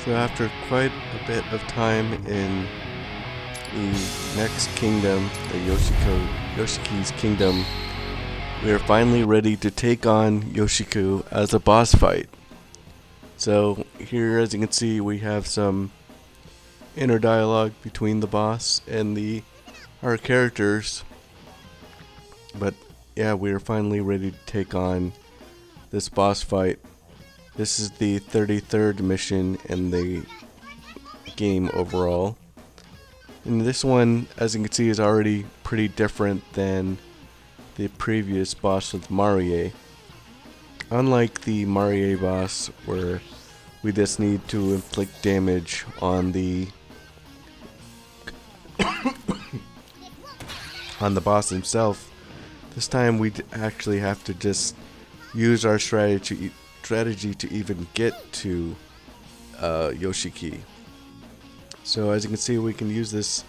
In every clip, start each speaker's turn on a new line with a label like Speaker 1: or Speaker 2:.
Speaker 1: So after quite a bit of time in the next kingdom, the Yoshiki's kingdom, we are finally ready to take on Yoshiku as a boss fight. So here, as you can see, we have some inner dialogue between the boss and our characters. But yeah, we are finally ready to take on this boss fight. This is the 33rd mission in the game overall. And this one, as you can see, is already pretty different than the previous boss with Marie. Unlike the Marie boss, where we just need to inflict damage on the on the boss himself, this time we actually have to just use our strategy to even get to Yoshiki. So as you can see, we can use this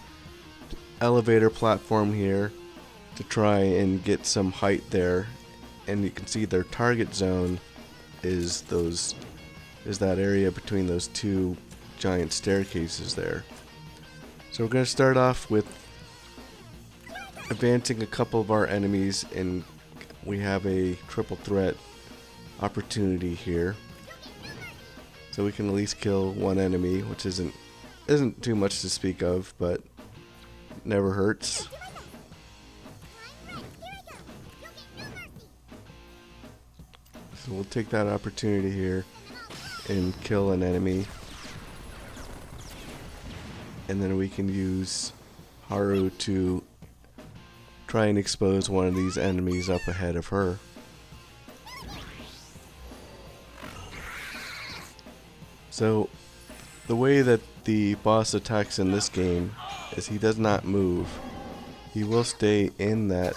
Speaker 1: elevator platform here to try and get some height there, and you can see their target zone is that area between those two giant staircases there. So we're going to start off with advancing a couple of our enemies, and we have a triple threat opportunity here. So we can at least kill one enemy, which isn't too much to speak of, but never hurts. So we'll take that opportunity here and kill an enemy. And then we can use Haru to try and expose one of these enemies up ahead of her. So the way that the boss attacks in this game is he does not move. He will stay in that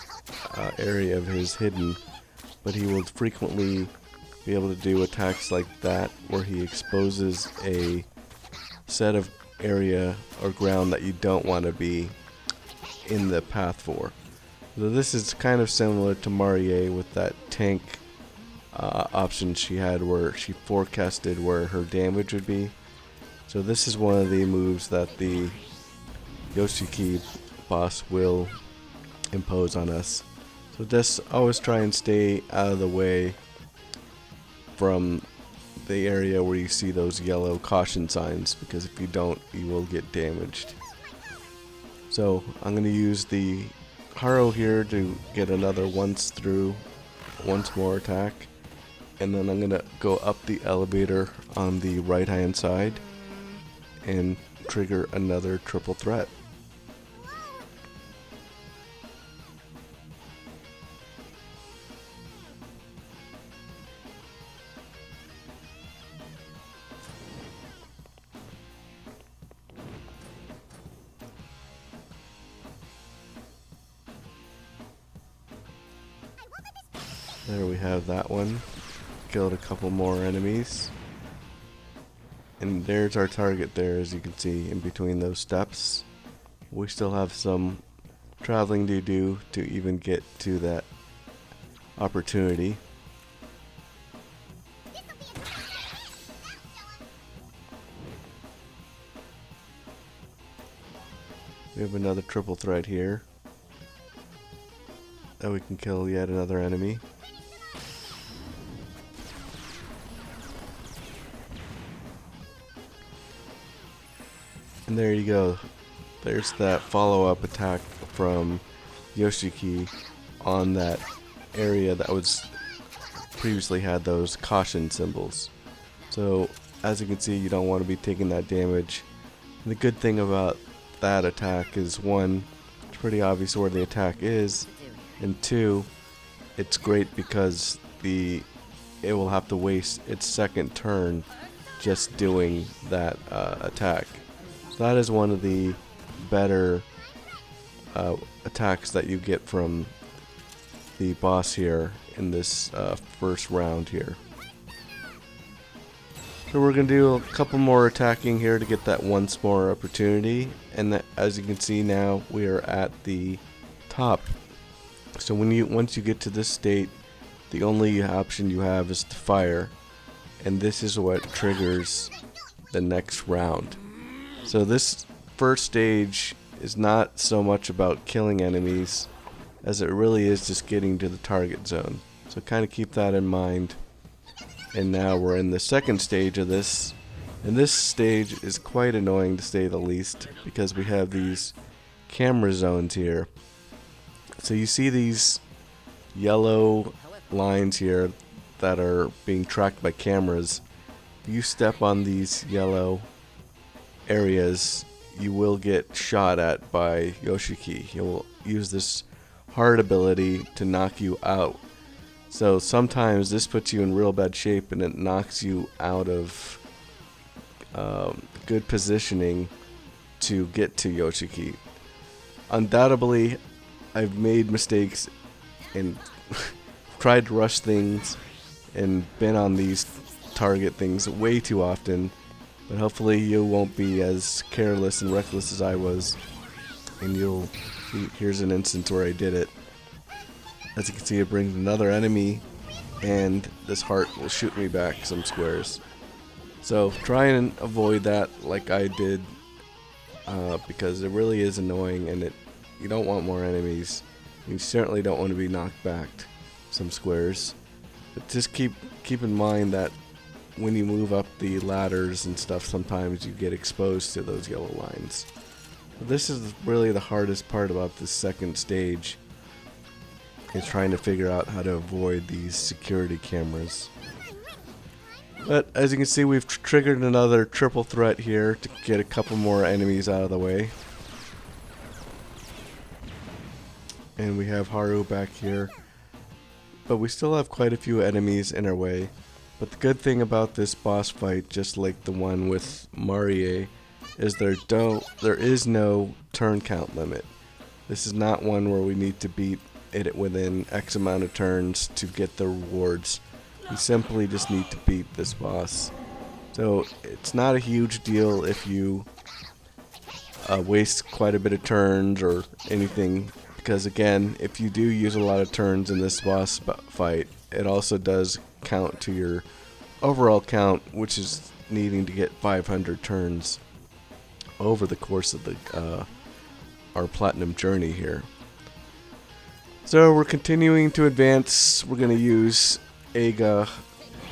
Speaker 1: area of his hidden, but he will frequently be able to do attacks like that where he exposes a set of area or ground that you don't want to be in the path for. So this is kind of similar to Marie with that tank option she had, where she forecasted where her damage would be. So this is one of the moves that the Yoshiki boss will impose on us. So just always try and stay out of the way from the area where you see those yellow caution signs, because if you don't, you will get damaged. So I'm going to use the Haru here to get another once more attack, and then I'm going to go up the elevator on the right hand side and trigger another triple threat. There we have that one. Killed a couple more enemies. And there's our target there, as you can see, in between those steps. We still have some traveling to do to even get to that opportunity. We have another triple threat here. That we can kill yet another enemy. And there you go. There's that follow-up attack from Yoshiki on that area that was previously had those caution symbols. So as you can see, you don't want to be taking that damage. And the good thing about that attack is, one, it's pretty obvious where the attack is, and two, it's great because it will have to waste its second turn just doing that attack. So that is one of the better attacks that you get from the boss here in this first round here. So we're going to do a couple more attacking here to get that once more opportunity, and as you can see now, we are at the top. So once you get to this state, the only option you have is to fire, and this is what triggers the next round. So this first stage is not so much about killing enemies as it really is just getting to the target zone. So kind of keep that in mind. And now we're in the second stage of this. And this stage is quite annoying to say the least, because we have these camera zones here. So you see these yellow lines here that are being tracked by cameras. If you step on these yellow areas, you will get shot at by Yoshiki. He'll use this hard ability to knock you out. So sometimes this puts you in real bad shape and it knocks you out of good positioning to get to Yoshiki. Undoubtedly, I've made mistakes and tried to rush things and been on these target things way too often, but hopefully you won't be as careless and reckless as I was, and you'll see. Here's an instance where I did it. As you can see, it brings another enemy, and this heart will shoot me back some squares. So try and avoid that like I did, because it really is annoying, and you don't want more enemies. You certainly don't want to be knocked back some squares. But just keep in mind that when you move up the ladders and stuff, sometimes you get exposed to those yellow lines. But this is really the hardest part about this second stage, is trying to figure out how to avoid these security cameras. But as you can see, we've triggered another triple threat here to get a couple more enemies out of the way. And we have Haru back here. But we still have quite a few enemies in our way. But the good thing about this boss fight, just like the one with Marie, is there is no turn count limit. This is not one where we need to beat it within X amount of turns to get the rewards. We simply just need to beat this boss. So it's not a huge deal if you waste quite a bit of turns or anything, because again, if you do use a lot of turns in this boss fight, it also does count to your overall count, which is needing to get 500 turns over the course of our platinum journey here. So we're continuing to advance. We're going to use Aiga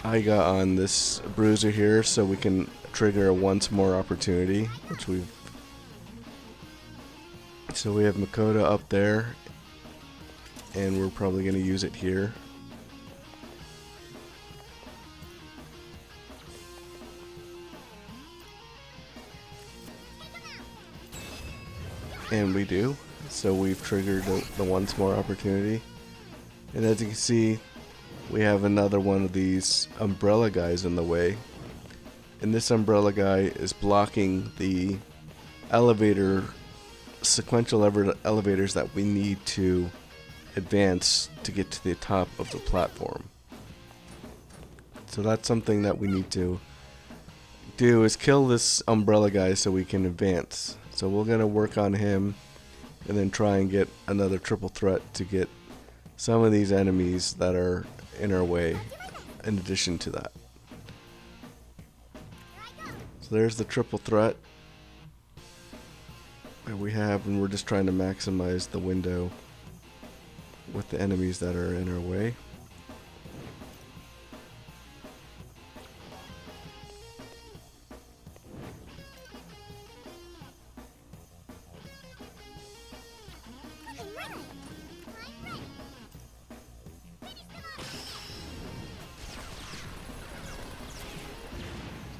Speaker 1: on this bruiser here so we can trigger a once more opportunity, which so we have Makoto up there, and we're probably going to use it here. And we do. So we've triggered the once more opportunity. And as you can see, we have another one of these umbrella guys in the way. And this umbrella guy is blocking the sequential elevators that we need to advance to get to the top of the platform. So that's something that we need to do, is kill this umbrella guy so we can advance. So we're going to work on him and then try and get another triple threat to get some of these enemies that are in our way in addition to that. So there's the triple threat that we have, and we're just trying to maximize the window with the enemies that are in our way.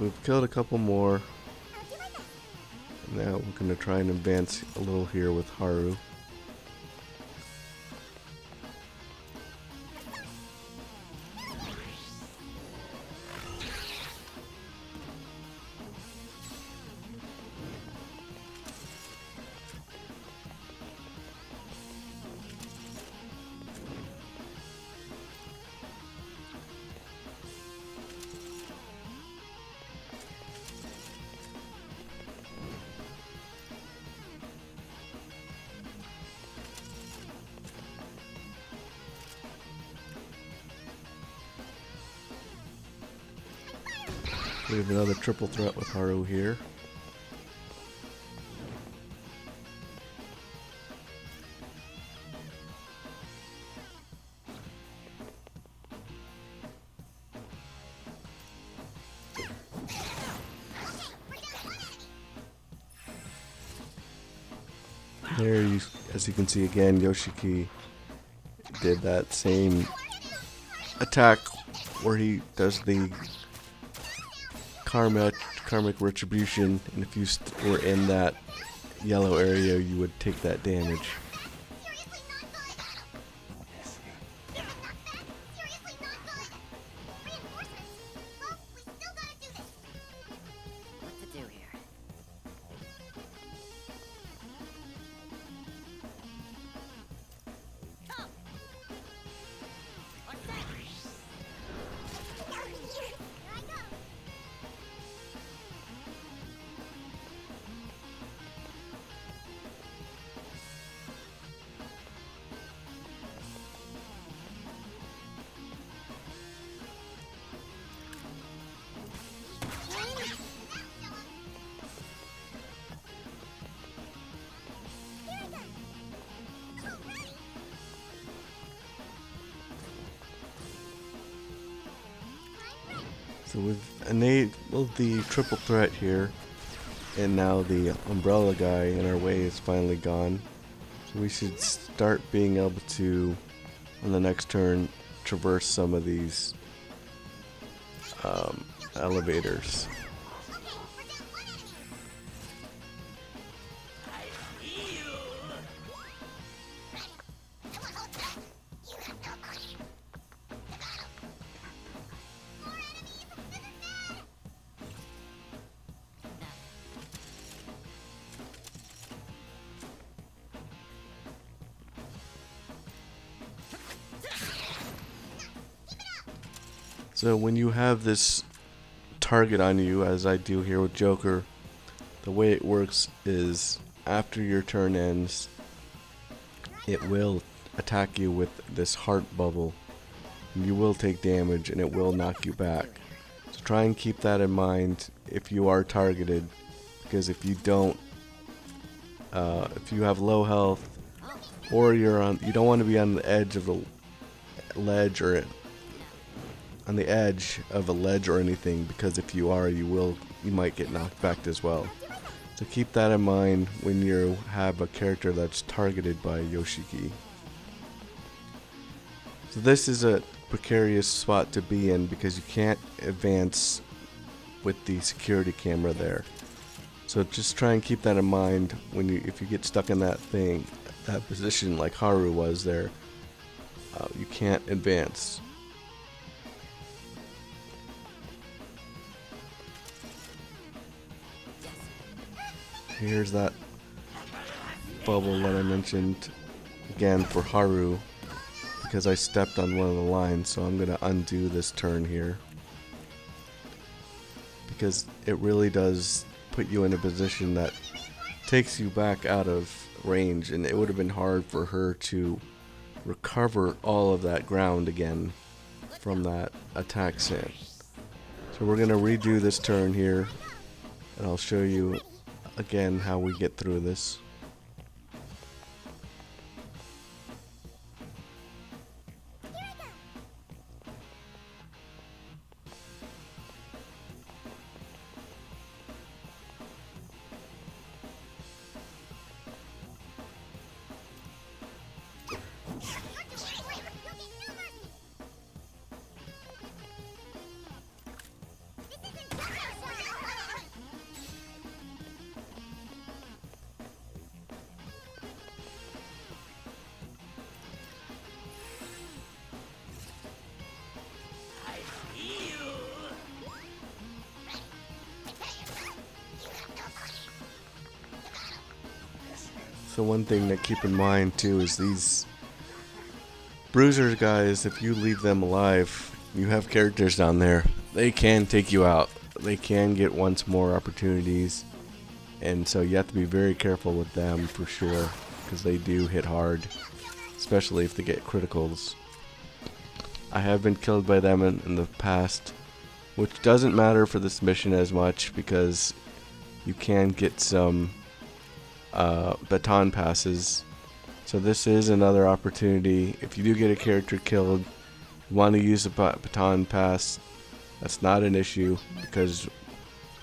Speaker 1: We've killed a couple more. Now we're going to try and advance a little here with Haru. We have another triple threat with Haru here. There, as you can see again, Yoshiki did that same attack where he does the karmic retribution, and if you were in that yellow area, you would take that damage. So we've enabled the triple threat here, and now the umbrella guy in our way is finally gone. So we should start being able to, on the next turn, traverse some of these elevators. So when you have this target on you, as I do here with Joker, the way it works is after your turn ends, it will attack you with this heart bubble. You will take damage and it will knock you back. So try and keep that in mind if you are targeted, because if you don't, if you have low health, or you don't want to be on the edge of the ledge or on the edge of a ledge or anything, because if you are, you might get knocked back as well. So keep that in mind when you have a character that's targeted by Yoshiki. So this is a precarious spot to be in because you can't advance with the security camera there. So just try and keep that in mind if you get stuck in that position like Haru was there. You can't advance. Here's that bubble that I mentioned again for Haru, because I stepped on one of the lines, so I'm going to undo this turn here, because it really does put you in a position that takes you back out of range, and it would have been hard for her to recover all of that ground again from that attack set. So we're going to redo this turn here, and I'll show you again how we get through this. So one thing to keep in mind too is these bruisers guys, if you leave them alive, you have characters down there, they can take you out. They can get once more opportunities, and so you have to be very careful with them for sure, because they do hit hard, especially if they get criticals. I have been killed by them in the past which doesn't matter for this mission as much because you can get some baton passes. So this is another opportunity. If you do get a character killed, you want to use a baton pass, that's not an issue because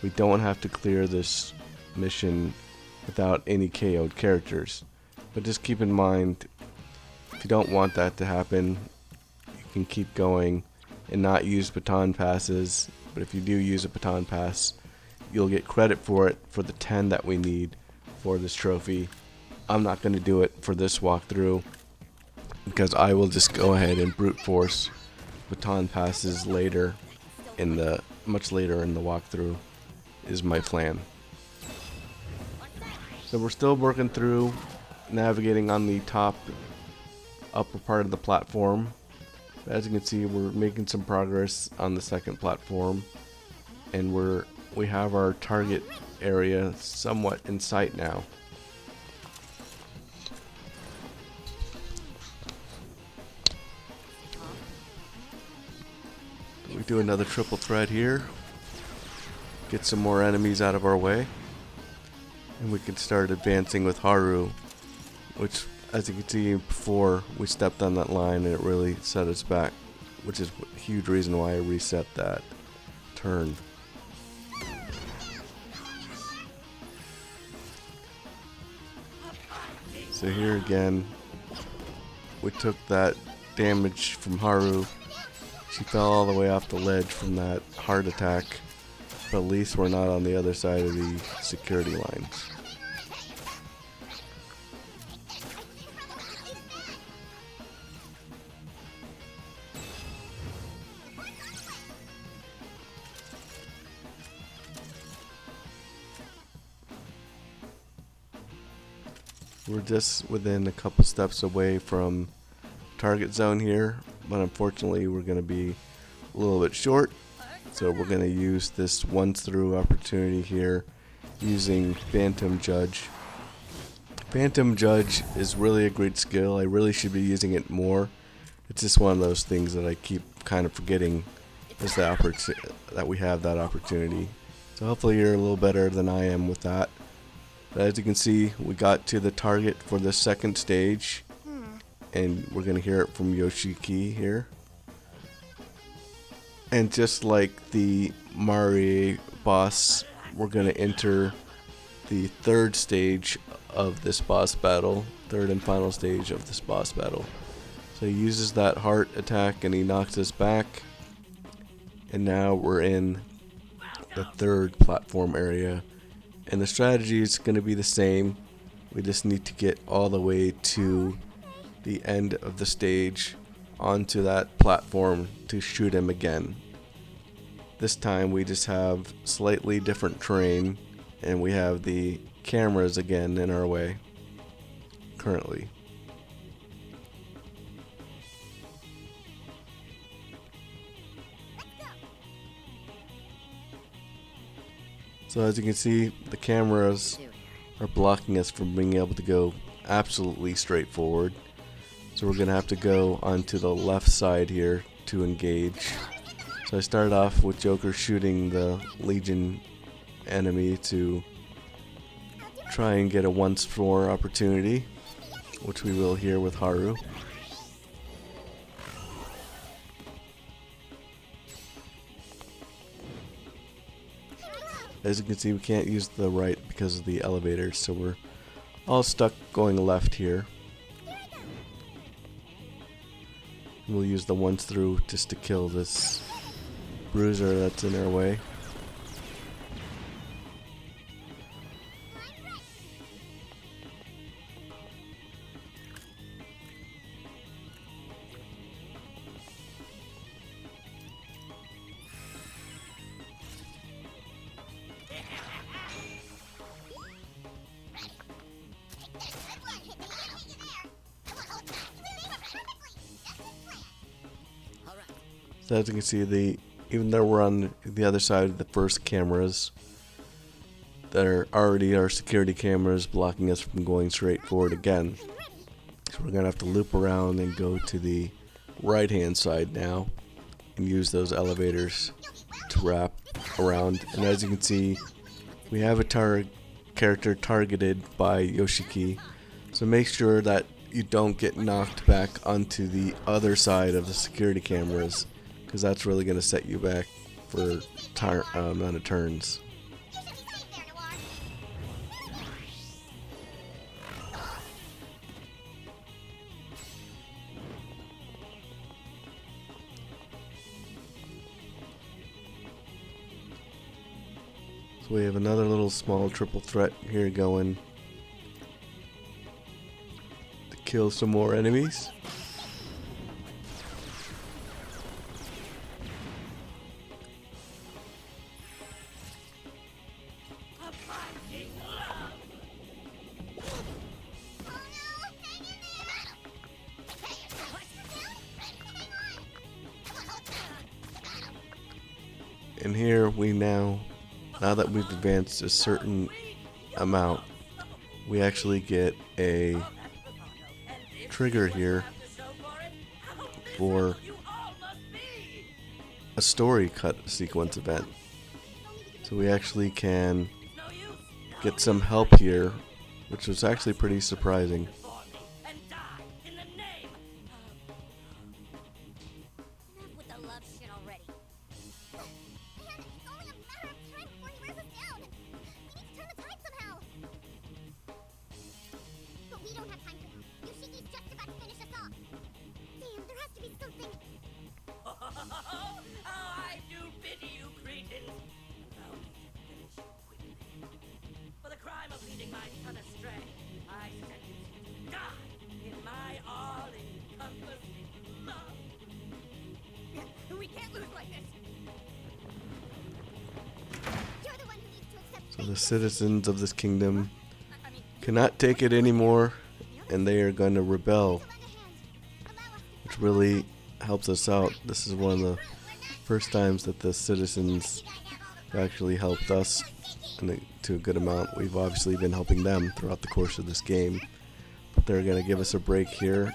Speaker 1: we don't have to clear this mission without any KO'd characters. But just keep in mind, if you don't want that to happen, you can keep going and not use baton passes. But if you do use a baton pass, you'll get credit for it for the 10 that we need for this trophy. I'm not going to do it for this walkthrough because I will just go ahead and brute force baton passes later much later in the walkthrough is my plan. So we're still working through navigating on the upper part of the platform. As you can see, we're making some progress on the second platform, and we have our target area somewhat in sight now. We do another triple threat here, get some more enemies out of our way, and we can start advancing with Haru, which, as you can see before, we stepped on that line and it really set us back, which is a huge reason why I reset that turn. So here again, we took that damage from Haru. She fell all the way off the ledge from that heart attack, but at least we're not on the other side of the security lines. We're just within a couple steps away from target zone here, but unfortunately we're going to be a little bit short, so we're going to use this once through opportunity here using Phantom Judge. Phantom Judge is really a great skill. I really should be using it more. It's just one of those things that I keep kind of forgetting is that we have that opportunity. So hopefully you're a little better than I am with that. But as you can see, we got to the target for the second stage, and we're going to hear it from Yoshiki here. And just like the Marie boss, we're going to enter the third stage of this boss battle, third and final stage of this boss battle. So he uses that heart attack and he knocks us back, and now we're in the third platform area, and the strategy is going to be the same. We just need to get all the way to the end of the stage onto that platform to shoot him again. This time we just have slightly different terrain, and we have the cameras again in our way currently. So as you can see, the cameras are blocking us from being able to go absolutely straight forward. So we're going to have to go onto the left side here to engage. So I started off with Joker shooting the Legion enemy to try and get a once-for opportunity, which we will here with Haru. As you can see, we can't use the right because of the elevator, so we're all stuck going left here. We'll use the once through just to kill this bruiser that's in our way. So as you can see, even though we're on the other side of the first cameras, there are already our security cameras blocking us from going straight forward again. So we're going to have to loop around and go to the right hand side now and use those elevators to wrap around. And as you can see, we have a character targeted by Yoshiki. So make sure that you don't get knocked back onto the other side of the security cameras, because that's really going to set you back for amount of turns. So we have another little small triple threat here going to kill some more enemies. And here we now that we've advanced a certain amount, we actually get a trigger here for a story cut sequence event. So we actually can get some help here, which was actually pretty surprising. So the citizens of this kingdom cannot take it anymore, and they are going to rebel, which really helps us out. This is one of the first times that the citizens have actually helped us to a good amount. We've obviously been helping them throughout the course of this game, but they're going to give us a break here.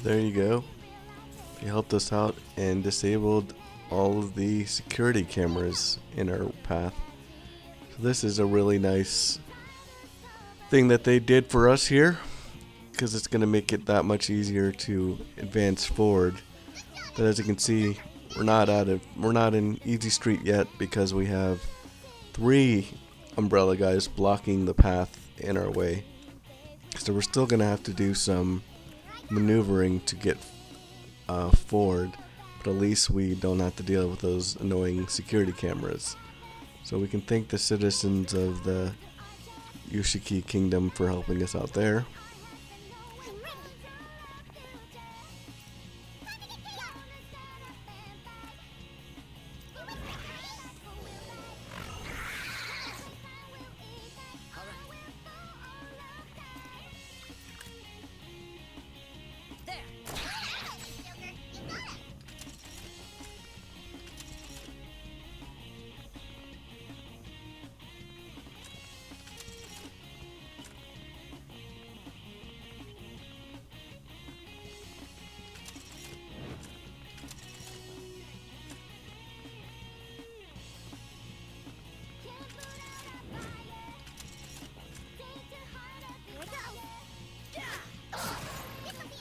Speaker 1: There you go. He helped us out and disabled all of the security cameras in our path. So this is a really nice thing that they did for us here, because it's going to make it that much easier to advance forward. But as you can see, we're not in easy street yet, because we have 3 umbrella guys blocking the path in our way. So we're still going to have to do some maneuvering to get forward, but at least we don't have to deal with those annoying security cameras. So we can thank the citizens of the Yoshiki kingdom for helping us out there.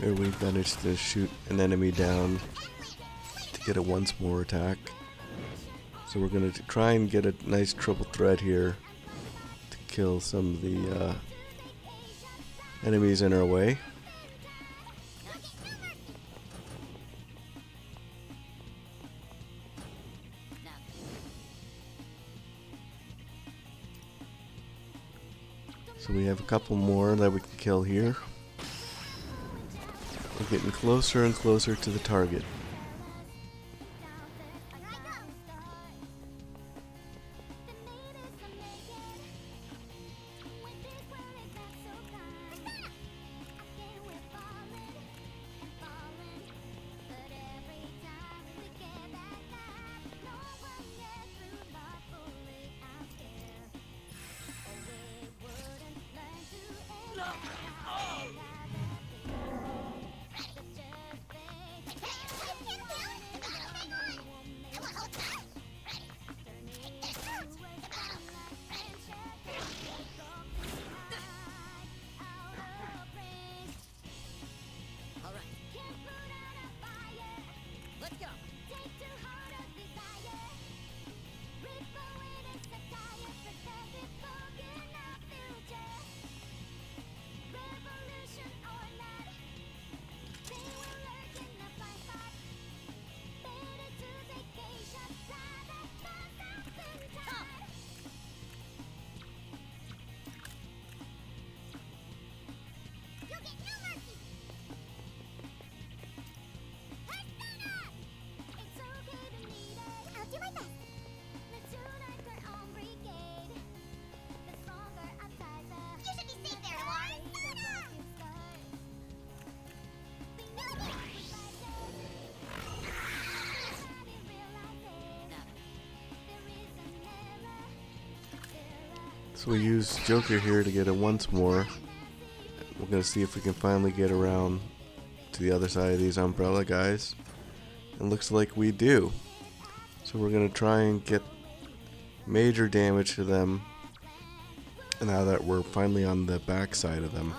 Speaker 1: Here we managed to shoot an enemy down to get a once more attack. So we're going to try and get a nice triple threat here to kill some of the enemies in our way. So we have a couple more that we can kill here. We're getting closer and closer to the target. So we use Joker here to get a once more. We're going to see if we can finally get around to the other side of these umbrella guys. It looks like we do. So we're going to try and get major damage to them now that we're finally on the back side of them.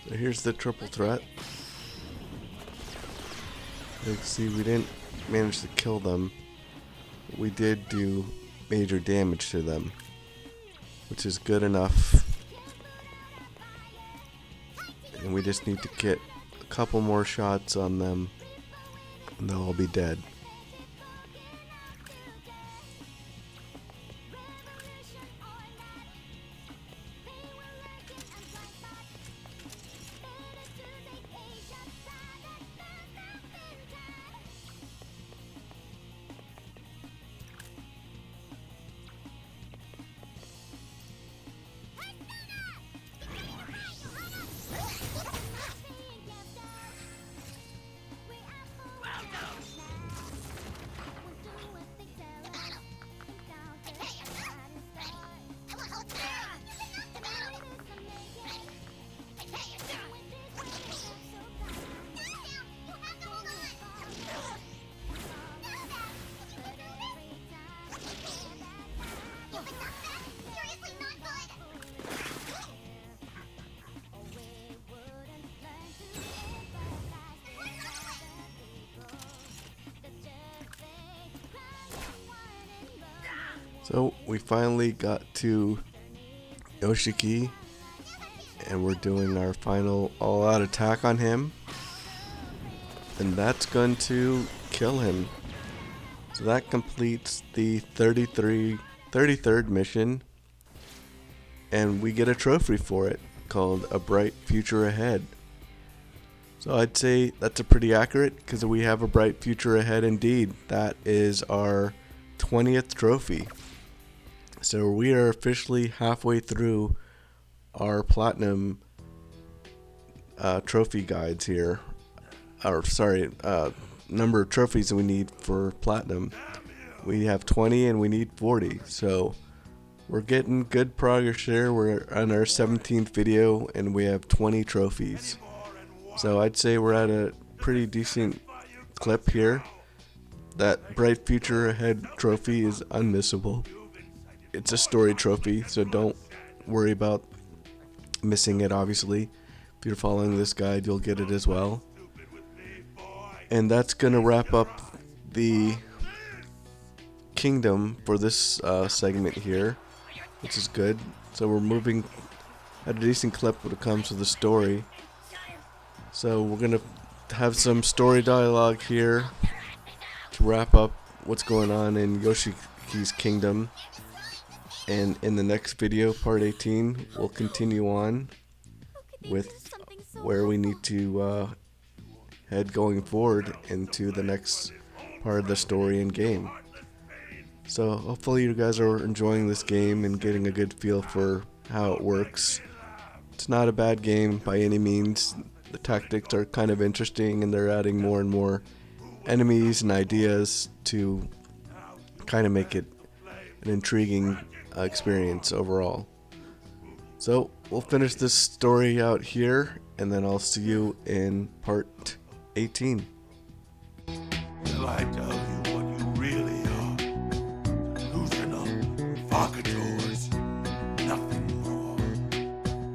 Speaker 1: So here's the triple threat. You can see we didn't manage to kill them. We did do major damage to them, which is good enough. And we just need to get a couple more shots on them and they'll all be dead. So we finally got to Yoshiki and we're doing our final all-out attack on him, and that's going to kill him. So that completes the 33rd mission, and we get a trophy for it called A Bright Future Ahead. So I'd say that's a pretty accurate, because we have a bright future ahead indeed. That is our 20th trophy. So we are officially halfway through our platinum trophy guides here. Or sorry, number of trophies that we need for platinum. We have 20 and we need 40. So we're getting good progress here. We're on our 17th video and we have 20 trophies. So I'd say we're at a pretty decent clip here. That bright future ahead trophy is unmissable. It's a story trophy, so don't worry about missing it, obviously. If you're following this guide, you'll get it as well. And that's going to wrap up the kingdom for this segment here, which is good. So we're moving at a decent clip when it comes to the story. So we're going to have some story dialogue here to wrap up what's going on in Yoshiki's kingdom. And in the next video, part 18, we'll continue on with where we need to head going forward into the next part of the story and game. So hopefully you guys are enjoying this game and getting a good feel for how it works. It's not a bad game by any means. The tactics are kind of interesting, and they're adding more and more enemies and ideas to kind of make it an intriguing experience overall. So we'll finish this story out here, and then I'll see you in part 18.
Speaker 2: Till I tell you what you really are. Delusional provocateurs. Nothing more.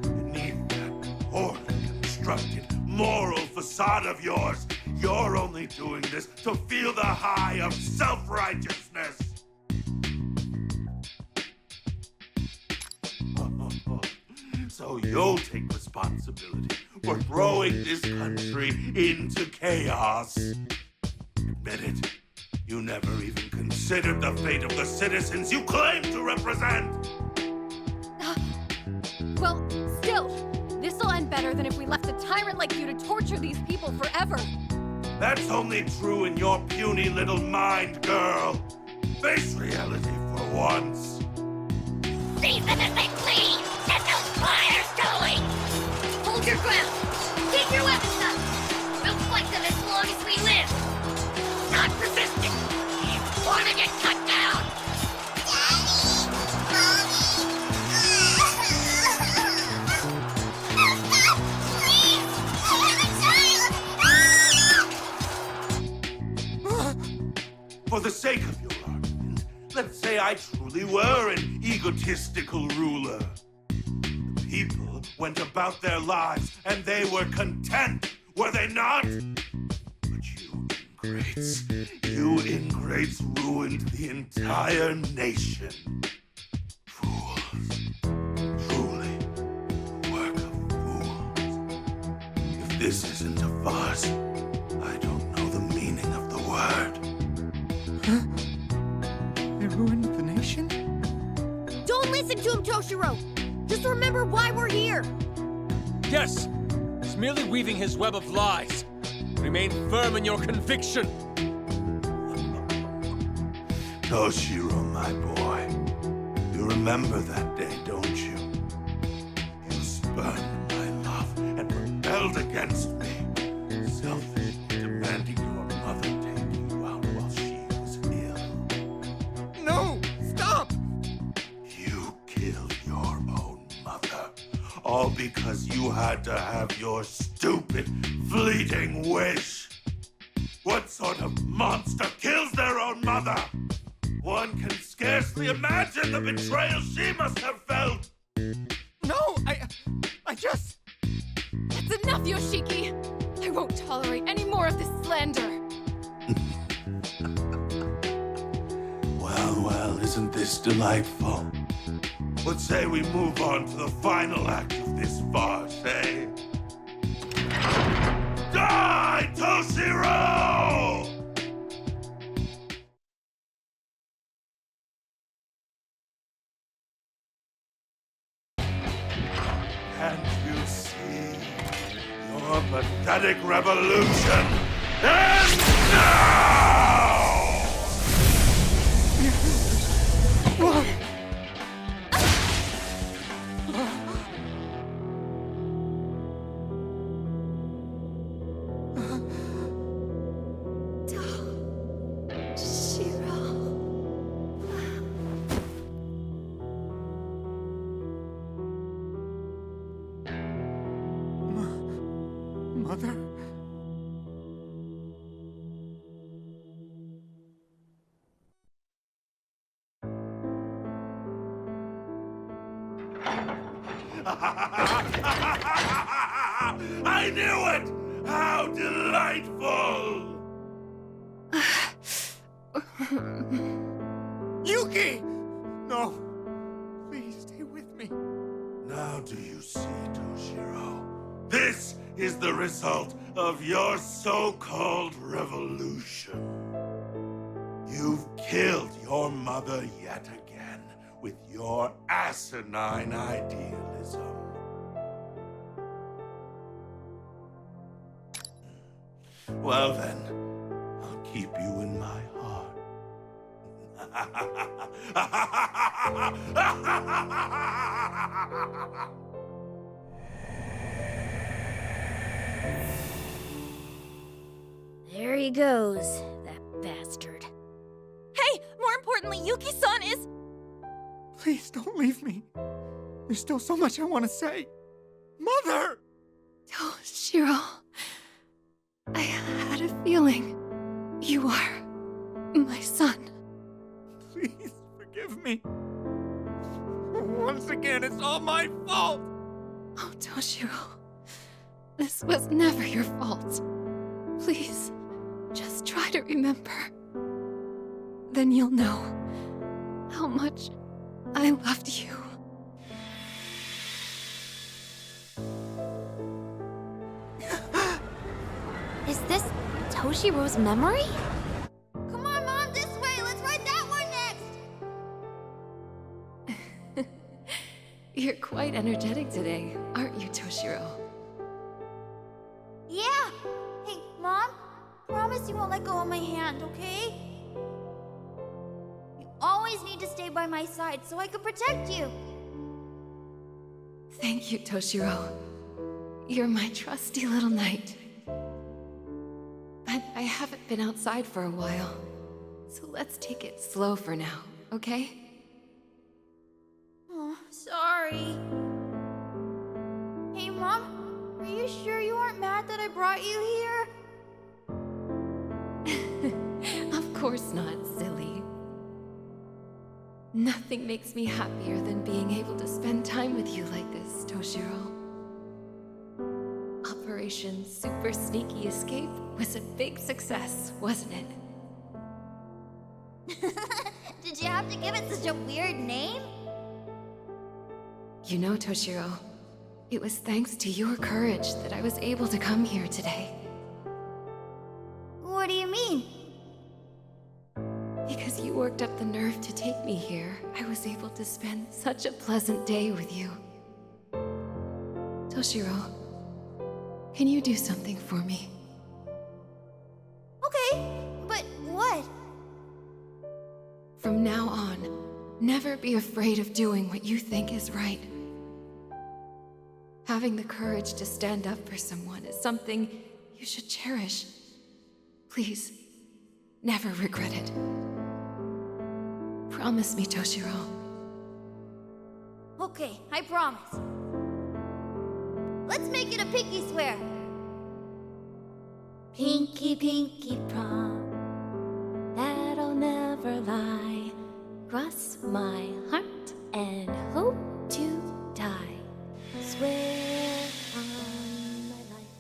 Speaker 2: Beneath that poorly constructed moral facade of yours, you're only doing this to feel the high of self-righteousness. So you'll take responsibility for throwing this country into chaos. Admit it, you never even considered the fate of the citizens you claim to represent.
Speaker 3: Well, still, this'll end better than if we left a tyrant like you to torture these people forever.
Speaker 2: That's only true in your puny little mind, girl. Face reality for once.
Speaker 4: Leave them if they please! Get those fires going! Hold your ground! Keep your weapons up! We'll fight them as long as we live! Not resisting! You wanna get cut down!
Speaker 2: For the sake of your argument, let's say I truly were an egotistical ruler. The people went about their lives and they were content, were they not? But you ingrates ruined the entire nation. Fools. Truly, a work of fools. If this isn't a farce, I don't know the meaning of the word.
Speaker 5: They ruined the nation?
Speaker 3: Don't listen to him, Toshiro! Just remember why we're here!
Speaker 6: Yes! He's merely weaving his web of lies. Remain firm in your conviction.
Speaker 2: Toshiro, my boy, you remember that day, don't you? You spurned my love and rebelled against me, selfishly demanding your mother take you out while she was ill.
Speaker 5: No! Stop!
Speaker 2: You killed your own mother, all because you had to have your stupid, fleeting wish. What sort of monster kills their own mother? One can scarcely imagine the betrayal she must have felt.
Speaker 5: No, I just...
Speaker 3: That's enough, Yoshiki! I won't tolerate any more of this slander!
Speaker 2: Well, isn't this delightful? Let's say we move on to the final act of this farce, eh? Die, Toshiro! Can't you see? Your pathetic epic revolution ends now!
Speaker 5: Mother?
Speaker 2: I knew it! How delightful!
Speaker 5: Yuki! No. Please stay with me.
Speaker 2: Now do you see, Toshiro? This is the result of your so-called revolution. You've killed your mother yet again with your asinine idealism. Well then, I'll keep you in my heart.
Speaker 4: There he goes, that bastard.
Speaker 7: Hey, more importantly, Yuki-san is...
Speaker 5: Please don't leave me. There's still so much I want to say. Mother!
Speaker 3: Toshiro, I had a feeling you are my son.
Speaker 5: Please forgive me. Once again, it's all my fault.
Speaker 3: Oh, Toshiro, this was never your fault. Please, just try to remember. Then you'll know how much I loved you.
Speaker 7: Is this Toshiro's memory?
Speaker 4: Come on, Mom, this way! Let's ride that one next!
Speaker 3: You're quite energetic today, aren't you, Toshiro?
Speaker 4: Yeah! Hey, Mom, promise you won't let go of my hand, okay? You always need to stay by my side so I can protect you.
Speaker 3: Thank you, Toshiro. You're my trusty little knight. But I haven't been outside for a while, so let's take it slow for now, okay?
Speaker 4: Oh, sorry. Hey, Mom, are you sure you aren't mad that I brought you here?
Speaker 3: Of course not, silly. Nothing makes me happier than being able to spend time with you like this, Toshiro. Operation Super Sneaky Escape was a big success, wasn't it?
Speaker 4: Did you have to give it such a weird name?
Speaker 3: You know, Toshiro, it was thanks to your courage that I was able to come here today.
Speaker 4: What do you mean?
Speaker 3: Because you worked up the nerve to take me here, I was able to spend such a pleasant day with you. Toshiro, can you do something for me?
Speaker 4: Okay, but what?
Speaker 3: From now on, never be afraid of doing what you think is right. Having the courage to stand up for someone is something you should cherish. Please, never regret it. Promise me, Toshiro.
Speaker 4: Okay, I promise. Let's make it a pinky swear. Pinky, pinky prom, that'll never lie. Cross my heart and hope to die. Swear on my life.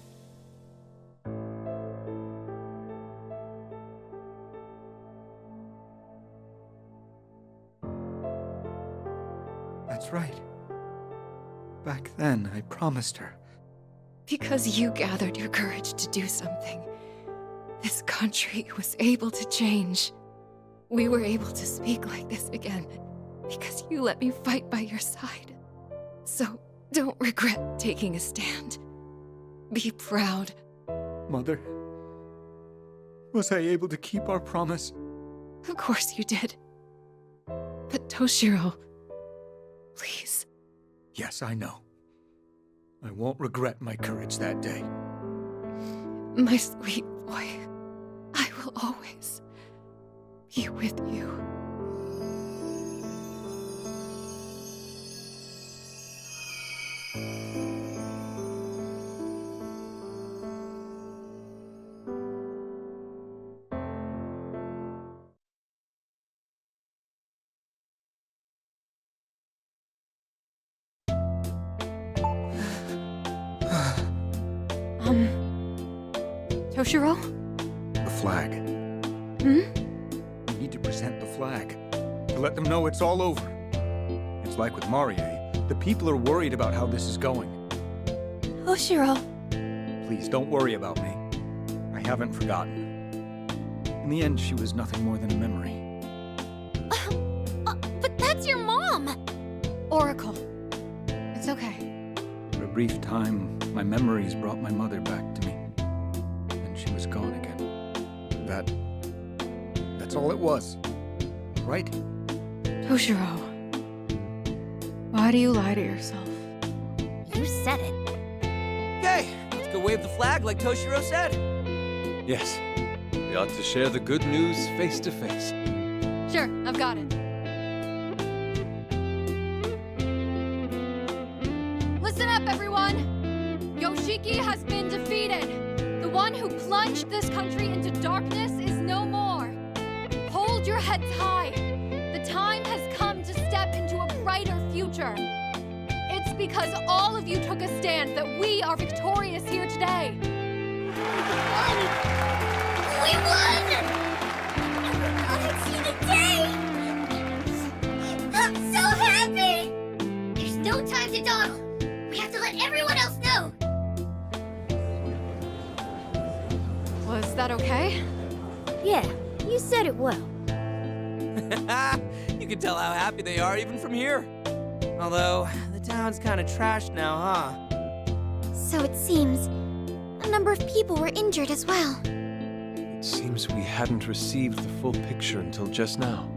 Speaker 5: That's right. Back then, I promised her.
Speaker 3: Because you gathered your courage to do something, this country was able to change. We were able to speak like this again because you let me fight by your side. So don't regret taking a stand. Be proud
Speaker 5: Mother, was I able to keep our promise?
Speaker 3: Of course you did. But Toshiro, please.
Speaker 5: Yes, I know. I won't regret my courage that day.
Speaker 3: My sweet boy, I will always be with you. Toshiro?
Speaker 5: The flag.
Speaker 3: Hmm?
Speaker 5: We need to present the flag. To let them know it's all over. It's like with Marie. The people are worried about how this is going.
Speaker 7: Toshiro.
Speaker 5: Please, don't worry about me. I haven't forgotten. In the end, she was nothing more than a memory.
Speaker 7: But that's your mom!
Speaker 3: Oracle. It's okay.
Speaker 5: For a brief time, my memories brought my mother back to me. Then she was gone again. That's all it was. Right?
Speaker 3: Toshiro. Why do you lie to yourself?
Speaker 7: You said it.
Speaker 8: Okay, let's go wave the flag like Toshiro said.
Speaker 6: Yes, we ought to share the good news face to face.
Speaker 3: Sure, I've got it. Listen up, everyone! Yoshiki has been defeated! The one who plunged this country into darkness is no more! Hold your heads high! The time has come to step into a brighter future! It's because all of you took a stand that we are victorious here today!
Speaker 4: We won! I'll see the day! I'm so happy! There's no time to dawdle. We have to let everyone else know.
Speaker 3: Was that okay?
Speaker 7: Yeah, you said it well.
Speaker 8: You can tell how happy they are even from here. Although, the town's kind of trashed now, huh?
Speaker 7: So it seems a number of people were injured as well.
Speaker 6: It seems we hadn't received the full picture until just now.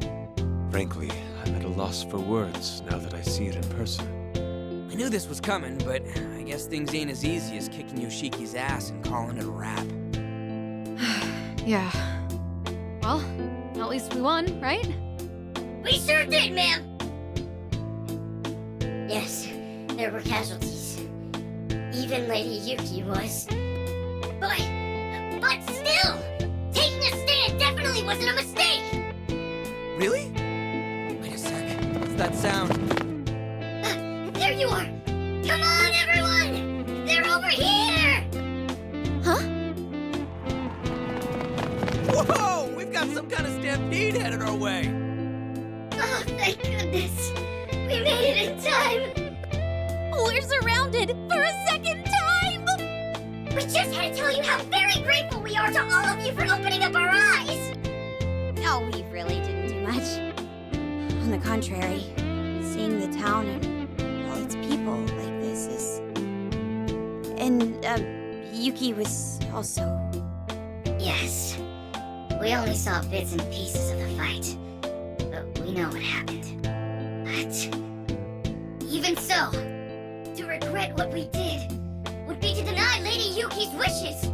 Speaker 6: Frankly, I'm at a loss for words now that I see it in person.
Speaker 8: I knew this was coming, but I guess things ain't as easy as kicking Yoshiki's ass and calling it a wrap.
Speaker 3: Yeah. Well, at least we won, right?
Speaker 4: We sure did, ma'am. Yes, there were casualties. Even Lady Yuki was. But still, taking a stand definitely wasn't a mistake.
Speaker 8: Really? Wait a sec. What's that sound?
Speaker 4: There you are. Come on, everyone. They're over here.
Speaker 7: Huh?
Speaker 8: Whoa! We've got some kind of stampede headed our way.
Speaker 4: Oh, thank goodness. We made it in time.
Speaker 7: We're surrounded for a second time!
Speaker 4: We just had to tell you how very grateful we are to all of you for opening up our eyes.
Speaker 7: No, we really didn't do much. On the contrary, seeing the town and all its people like this is... And, Yuki was also...
Speaker 4: Yes. We only saw bits and pieces of the fight. But we know what happened. But... even so, to regret what we did would be to deny Lady Yuki's wishes.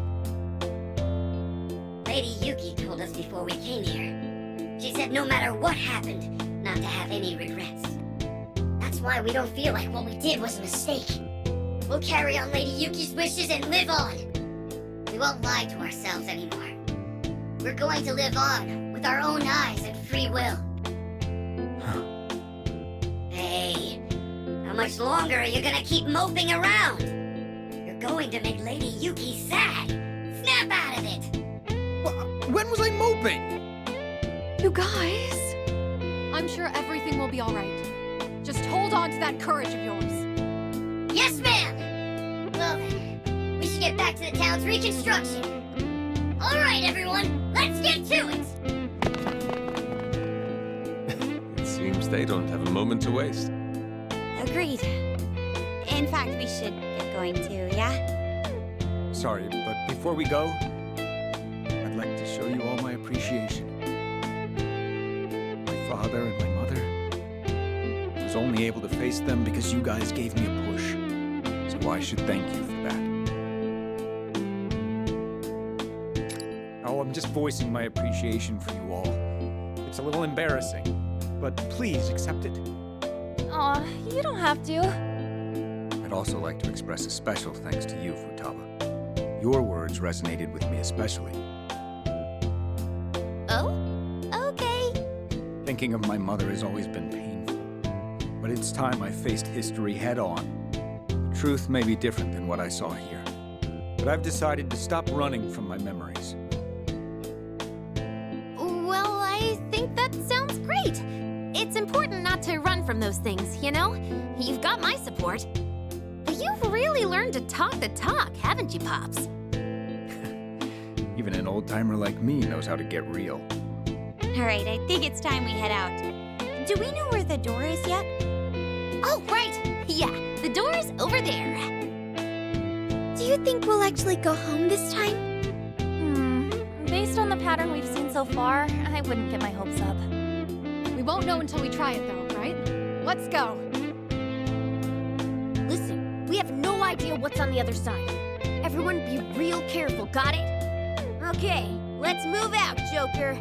Speaker 4: Lady Yuki told us before we came here. She said no matter what happened, not to have any regrets. That's why we don't feel like what we did was a mistake. We'll carry on Lady Yuki's wishes and live on. We won't lie to ourselves anymore. We're going to live on with our own eyes and free will. Hey, how much longer are you gonna keep moping around? You're going to make Lady Yuki sad. Snap out of it.
Speaker 8: When was I moping?
Speaker 3: You guys! I'm sure everything will be alright. Just hold on to that courage of yours.
Speaker 4: Yes, ma'am! Well then, we should get back to the town's reconstruction. Alright, everyone, let's get to it!
Speaker 6: It seems they don't have a moment to waste.
Speaker 7: Agreed. In fact, we should get going too, yeah?
Speaker 5: Sorry, but before we go, I'd like to show you all my appreciation. My father and my mother. I was only able to face them because you guys gave me a push. So I should thank you for that. Oh, I'm just voicing my appreciation for you all. It's a little embarrassing, but please accept it.
Speaker 9: Aw, you don't have to.
Speaker 5: I'd also like to express a special thanks to you, Futaba. Your words resonated with me especially.
Speaker 7: Oh? Okay.
Speaker 5: Thinking of my mother has always been painful, but it's time I faced history head on. The truth may be different than what I saw here, but I've decided to stop running from my memories.
Speaker 4: Well, I think that sounds great. It's important not to run from those things, you know? You've got my support. You've really learned to talk the talk, haven't you, Pops?
Speaker 5: Even an old-timer like me knows how to get real.
Speaker 7: All right, I think it's time we head out. Do we know where the door is yet?
Speaker 4: Oh, right. Yeah, the door's over there.
Speaker 7: Do you think we'll actually go home this time?
Speaker 9: Based on the pattern we've seen so far, I wouldn't get my hopes up.
Speaker 3: We won't know until we try it, though, right? Let's go.
Speaker 4: Listen, we have no idea what's on the other side. Everyone be real careful, got it? Okay, let's move out, Joker.